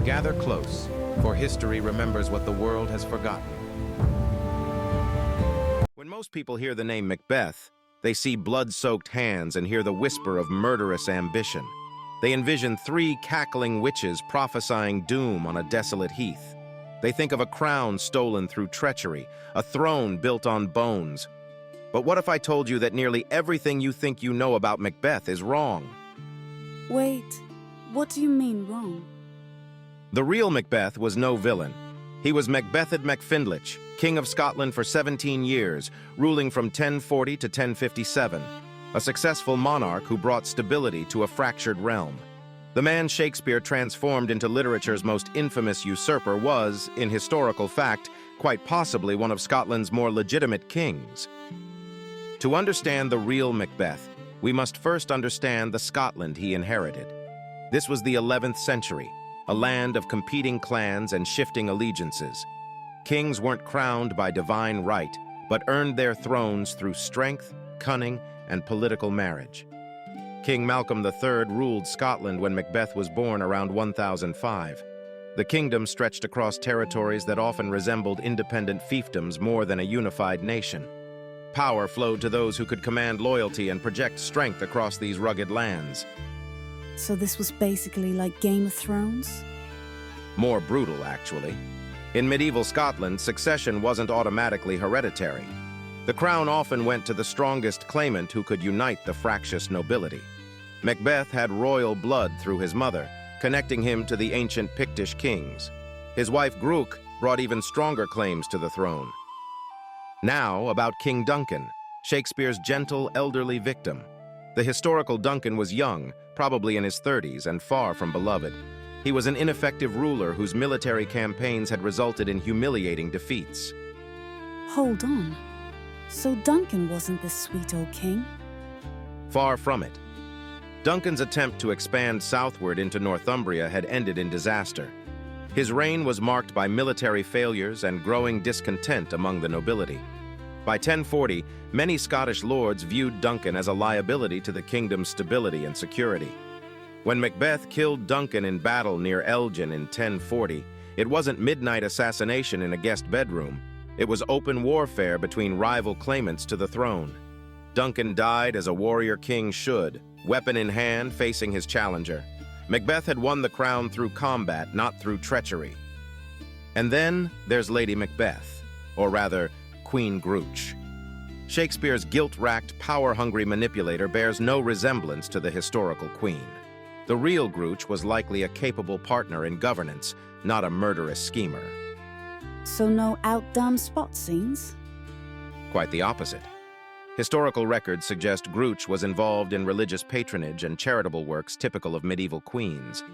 Gather close, for history remembers what the world has forgotten. When most people hear the name Macbeth, they see blood-soaked hands and hear the whisper of murderous ambition. They envision three cackling witches prophesying doom on a desolate heath. They think of a crown stolen through treachery, a throne built on bones. But what if I told you that nearly everything you think you know about Macbeth is wrong? Wait, what do you mean wrong? The real Macbeth was no villain. He was Macbethad MacFindlich, King of Scotland for 17 years, ruling from 1040 to 1057, a successful monarch who brought stability to a fractured realm. The man Shakespeare transformed into literature's most infamous usurper was, in historical fact, quite possibly one of Scotland's more legitimate kings. To understand the real Macbeth, we must first understand the Scotland he inherited. This was the 11th century, a land of competing clans and shifting allegiances. Kings weren't crowned by divine right, but earned their thrones through strength, cunning, and political marriage. King Malcolm III ruled Scotland when Macbeth was born around 1005. The kingdom stretched across territories that often resembled independent fiefdoms more than a unified nation. Power flowed to those who could command loyalty and project strength across these rugged lands. So this was basically like Game of Thrones? More brutal, actually. In medieval Scotland, succession wasn't automatically hereditary. The crown often went to the strongest claimant who could unite the fractious nobility. Macbeth had royal blood through his mother, connecting him to the ancient Pictish kings. His wife Gruoch brought even stronger claims to the throne. Now about King Duncan, Shakespeare's gentle, elderly victim. The historical Duncan was young, probably in his 30s, and far from beloved. He was an ineffective ruler whose military campaigns had resulted in humiliating defeats. Hold on. So Duncan wasn't this sweet old king? Far from it. Duncan's attempt to expand southward into Northumbria had ended in disaster. His reign was marked by military failures and growing discontent among the nobility. By 1040, many Scottish lords viewed Duncan as a liability to the kingdom's stability and security. When Macbeth killed Duncan in battle near Elgin in 1040, it wasn't midnight assassination in a guest bedroom. It was open warfare between rival claimants to the throne. Duncan died as a warrior king should, weapon in hand, facing his challenger. Macbeth had won the crown through combat, not through treachery. And then there's Lady Macbeth, or rather, Queen Gruoch. Shakespeare's guilt-racked, power-hungry manipulator bears no resemblance to the historical queen. The real Gruoch was likely a capable partner in governance, not a murderous schemer. So no outdone spot scenes? Quite the opposite. Historical records suggest Gruoch was involved in religious patronage and charitable works typical of medieval queens.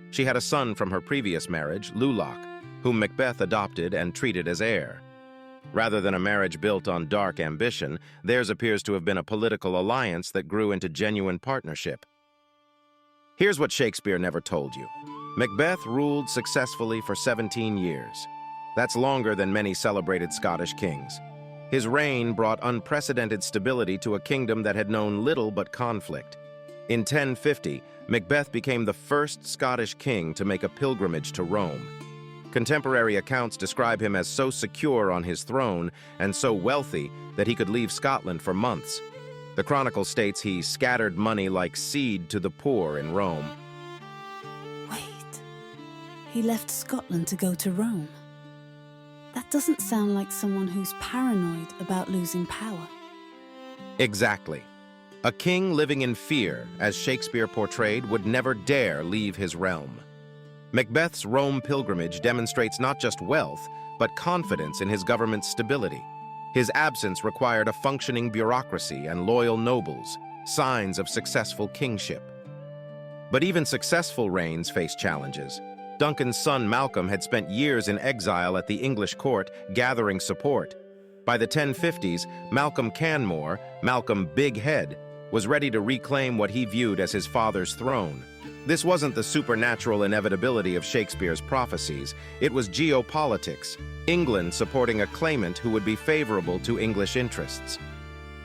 She had a son from her previous marriage, Luloch, whom Macbeth adopted and treated as heir. Rather than a marriage built on dark ambition, theirs appears to have been a political alliance that grew into genuine partnership. Here's what Shakespeare never told you. Macbeth ruled successfully for 17 years. That's longer than many celebrated Scottish kings. His reign brought unprecedented stability to a kingdom that had known little but conflict. In 1050, Macbeth became the first Scottish king to make a pilgrimage to Rome. Contemporary accounts describe him as so secure on his throne and so wealthy that he could leave Scotland for months. The Chronicle states he scattered money like seed to the poor in Rome. Wait, he left Scotland to go to Rome? That doesn't sound like someone who's paranoid about losing power. Exactly. A king living in fear, as Shakespeare portrayed, would never dare leave his realm. Macbeth's Rome pilgrimage demonstrates not just wealth, but confidence in his government's stability. His absence required a functioning bureaucracy and loyal nobles, signs of successful kingship. But even successful reigns face challenges. Duncan's son Malcolm had spent years in exile at the English court, gathering support. By the 1050s, Malcolm Canmore, Malcolm Big Head, was ready to reclaim what he viewed as his father's throne. This wasn't the supernatural inevitability of Shakespeare's prophecies. It was geopolitics, England supporting a claimant who would be favorable to English interests.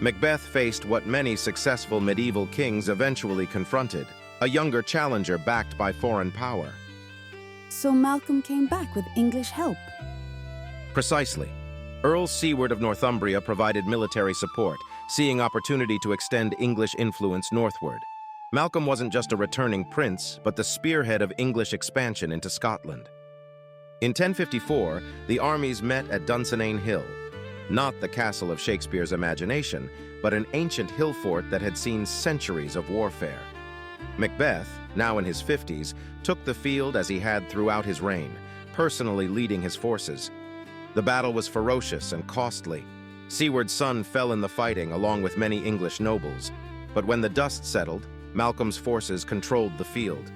Macbeth faced what many successful medieval kings eventually confronted, a younger challenger backed by foreign power. So Malcolm came back with English help. Precisely. Earl Siward of Northumbria provided military support, seeing opportunity to extend English influence northward. Malcolm wasn't just a returning prince, but the spearhead of English expansion into Scotland. In 1054, the armies met at Dunsinane Hill, not the castle of Shakespeare's imagination, but an ancient hill fort that had seen centuries of warfare. Macbeth, now in his 50s, took the field as he had throughout his reign, personally leading his forces. The battle was ferocious and costly. Siward's son fell in the fighting along with many English nobles, but when the dust settled, Malcolm's forces controlled the field.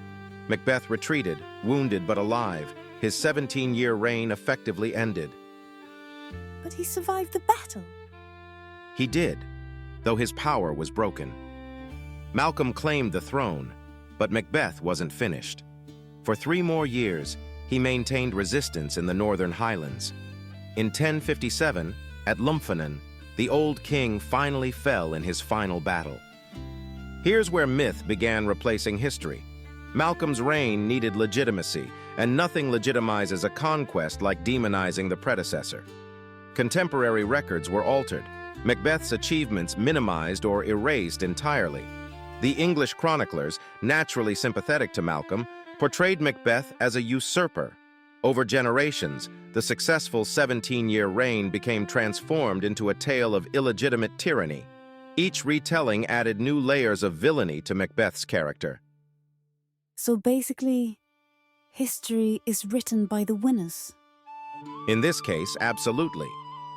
Macbeth retreated, wounded but alive. His 17-year reign effectively ended. But he survived the battle. He did, though his power was broken. Malcolm claimed the throne, but Macbeth wasn't finished. For 3 more years, he maintained resistance in the Northern Highlands. In 1057, at Dunsinane, the old king finally fell in his final battle. Here's where myth began replacing history. Malcolm's reign needed legitimacy, and nothing legitimizes a conquest like demonizing the predecessor. Contemporary records were altered, Macbeth's achievements minimized or erased entirely. The English chroniclers, naturally sympathetic to Malcolm, portrayed Macbeth as a usurper. Over generations, the successful 17-year reign became transformed into a tale of illegitimate tyranny. Each retelling added new layers of villainy to Macbeth's character. So basically, history is written by the winners. In this case, absolutely.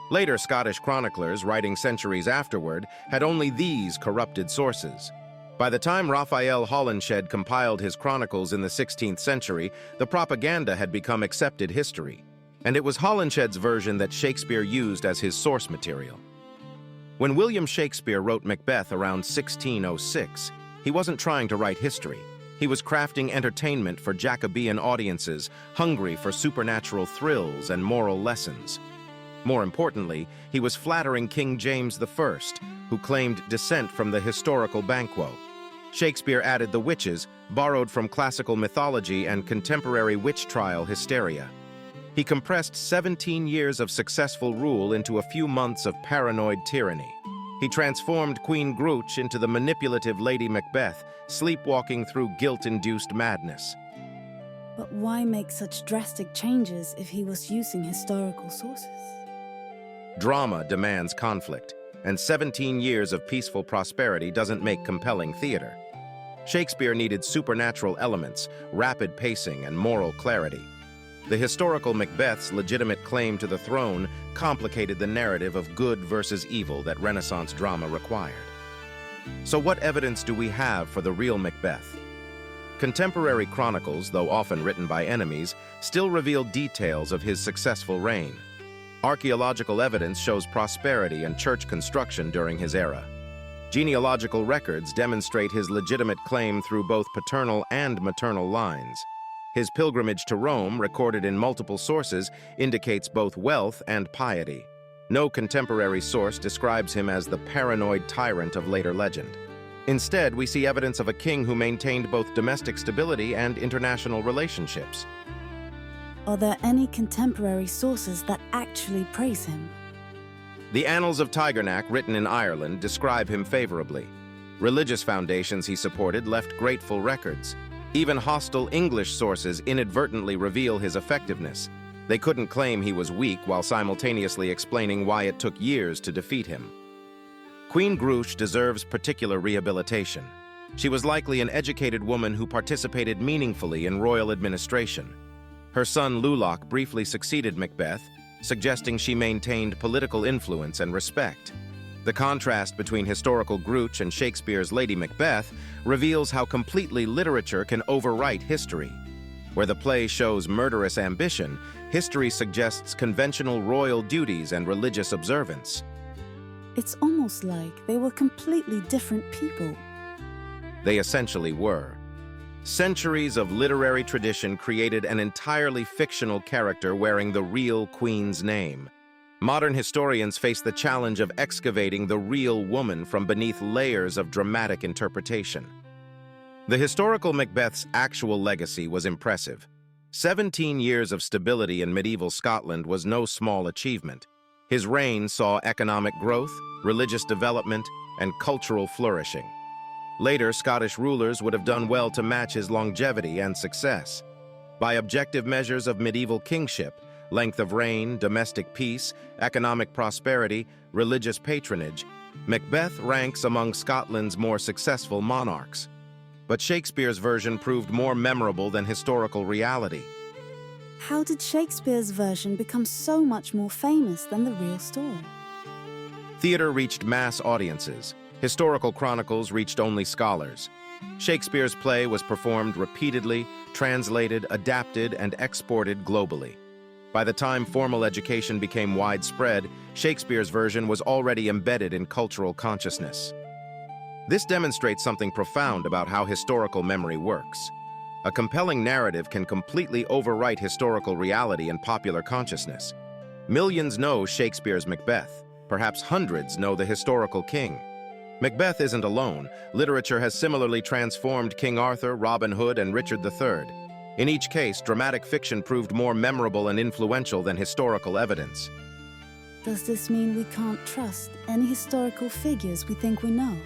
Later Scottish chroniclers, writing centuries afterward, had only these corrupted sources. By the time Raphael Holinshed compiled his chronicles in the 16th century, the propaganda had become accepted history, and it was Holinshed's version that Shakespeare used as his source material. When William Shakespeare wrote Macbeth around 1606, he wasn't trying to write history. He was crafting entertainment for Jacobean audiences, hungry for supernatural thrills and moral lessons. More importantly, he was flattering King James I, who claimed descent from the historical Banquo. Shakespeare added the witches, borrowed from classical mythology and contemporary witch trial hysteria. He compressed 17 years of successful rule into a few months of paranoid tyranny. He transformed Queen Gruoch into the manipulative Lady Macbeth, sleepwalking through guilt-induced madness. But why make such drastic changes if he was using historical sources? Drama demands conflict, and 17 years of peaceful prosperity doesn't make compelling theater. Shakespeare needed supernatural elements, rapid pacing, and moral clarity. The historical Macbeth's legitimate claim to the throne complicated the narrative of good versus evil that Renaissance drama required. So what evidence do we have for the real Macbeth? Contemporary chronicles, though often written by enemies, still reveal details of his successful reign. Archaeological evidence shows prosperity and church construction during his era. Genealogical records demonstrate his legitimate claim through both paternal and maternal lines. His pilgrimage to Rome, recorded in multiple sources, indicates both wealth and piety. No contemporary source describes him as the paranoid tyrant of later legend. Instead, we see evidence of a king who maintained both domestic stability and international relationships. Are there any contemporary sources that actually praise him? The Annals of Tigernach, written in Ireland, describe him favorably. Religious foundations he supported left grateful records. Even hostile English sources inadvertently reveal his effectiveness. They couldn't claim he was weak while simultaneously explaining why it took years to defeat him. Queen Gruoch deserves particular rehabilitation. She was likely an educated woman who participated meaningfully in royal administration. Her son Gruoch briefly succeeded Macbeth, suggesting she maintained political influence and respect. The contrast between historical Gruoch and Shakespeare's Lady Macbeth reveals how completely literature can overwrite history. Where the play shows murderous ambition, history suggests conventional royal duties and religious observance. It's almost like they were completely different people. They essentially were. Centuries of literary tradition created an entirely fictional character wearing the real queen's name. Modern historians face the challenge of excavating the real woman from beneath layers of dramatic interpretation. The historical Macbeth's actual legacy was impressive. 17 years of stability in medieval Scotland was no small achievement. His reign saw economic growth, religious development, and cultural flourishing. Later, Scottish rulers would have done well to match his longevity and success. By objective measures of medieval kingship, length of reign, domestic peace, economic prosperity, religious patronage, Macbeth ranks among Scotland's more successful monarchs. But Shakespeare's version proved more memorable than historical reality. How did Shakespeare's version become so much more famous than the real story? Theater reached mass audiences. Historical chronicles reached only scholars. Shakespeare's play was performed repeatedly, translated, adapted, and exported globally. By the time formal education became widespread, Shakespeare's version was already embedded in cultural consciousness. This demonstrates something profound about how historical memory works. A compelling narrative can completely overwrite historical reality and popular consciousness. Millions know Shakespeare's Macbeth. Perhaps hundreds know the historical king. Macbeth isn't alone. Literature has similarly transformed King Arthur, Robin Hood, and Richard III. In each case, dramatic fiction proved more memorable and influential than historical evidence. Does this mean we can't trust any historical figures we think we know?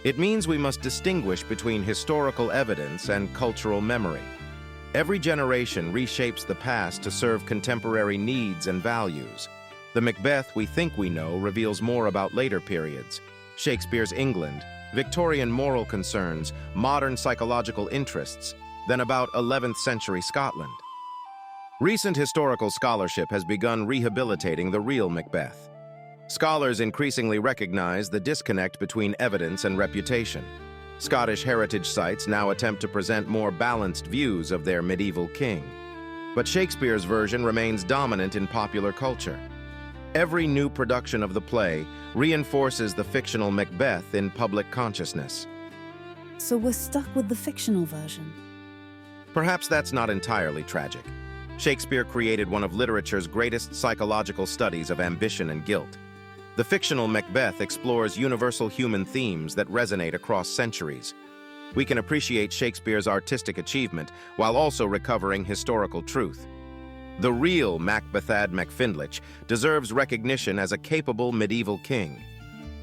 It means we must distinguish between historical evidence and cultural memory. Every generation reshapes the past to serve contemporary needs and values. The Macbeth we think we know reveals more about later periods: Shakespeare's England, Victorian moral concerns, modern psychological interests, than about 11th century Scotland. Recent historical scholarship has begun rehabilitating the real Macbeth. Scholars increasingly recognize the disconnect between evidence and reputation. Scottish heritage sites now attempt to present more balanced views of their medieval king. But Shakespeare's version remains dominant in popular culture. Every new production of the play reinforces the fictional Macbeth in public consciousness. So we're stuck with the fictional version. Perhaps that's not entirely tragic. Shakespeare created one of literature's greatest psychological studies of ambition and guilt. The fictional Macbeth explores universal human themes that resonate across centuries. We can appreciate Shakespeare's artistic achievement while also recovering historical truth. The real Macbethad MacFindlich deserves recognition as a capable medieval king.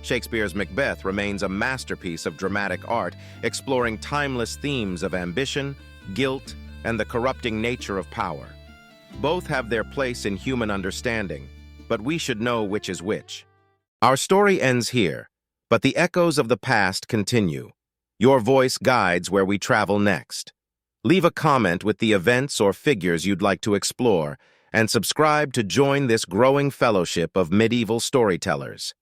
Shakespeare's Macbeth remains a masterpiece of dramatic art, exploring timeless themes of ambition, guilt, and the corrupting nature of power. Both have their place in human understanding, but we should know which is which. Our story ends here, but the echoes of the past continue. Your voice guides where we travel next. Leave a comment with the events or figures you'd like to explore, and subscribe to join this growing fellowship of medieval storytellers.